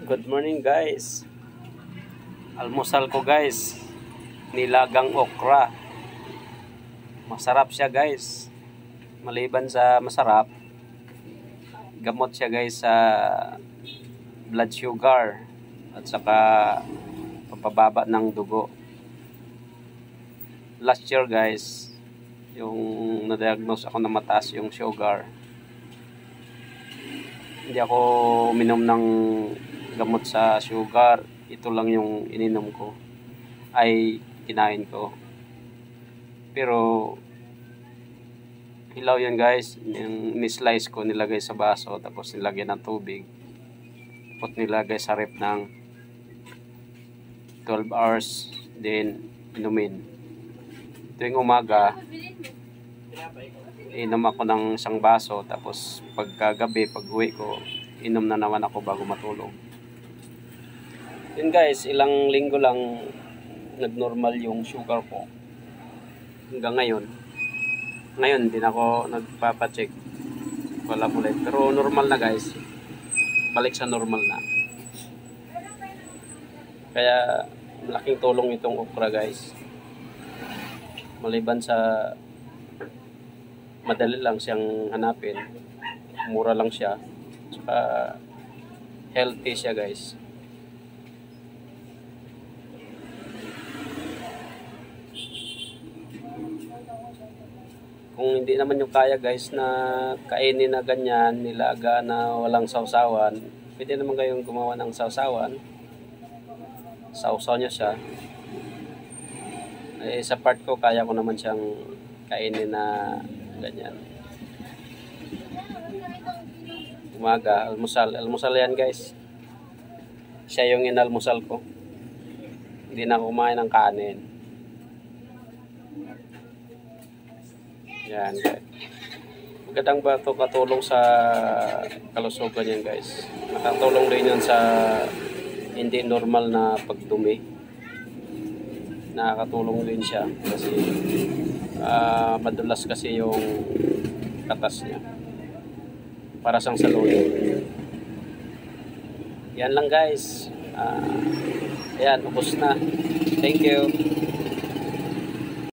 Good morning guys. Almusal ko guys, nilagang okra. Masarap siya guys. Maliban sa masarap, gamot siya guys sa blood sugar at saka pampababa ng dugo. Last year guys, yung na-diagnose ako na mataas yung sugar. Hindi ako uminom ng gamot sa sugar. Ito lang yung ininom ko, ay kinain ko. Pero hilaw yan guys. Yung ni-slice ko, nilagay sa baso, tapos nilagay ng tubig, tapos nilagay sa ref ng 12 hours, then inumin. Tuwing umaga inom ako ng isang baso, tapos pagkagabi, pag uwi ko, inom na naman ako bago matulog. Yun guys, ilang linggo lang nagnormal yung sugar ko hanggang ngayon. Ngayon din ako nagpapacheck, wala ulit, pero normal na guys, balik sa normal na. Kaya malaking tulong itong okra guys. Maliban sa madali lang siyang hanapin, mura lang siya, saka healthy siya guys. Kung hindi naman yung kaya guys na kainin na ganyan, nilaga na walang sausawan, pwede naman kayong gumawa ng sausawan. Sausaw nyo siya. Eh, sa part ko, kaya ko naman siyang kainin na ganyan. Umaga, almusal yan guys. Siya yung inalmusal ko. Hindi na ako kumain ng kanin. Yan guys. Magandang ba ito katulong sa kalusugan yan guys. Nakatulong rin yan sa hindi normal na pagdumi. Nakakatulong din siya kasi madulas kasi yung katas niya. Para sang salunin. Yan lang guys. Ayan, ubos na. Thank you.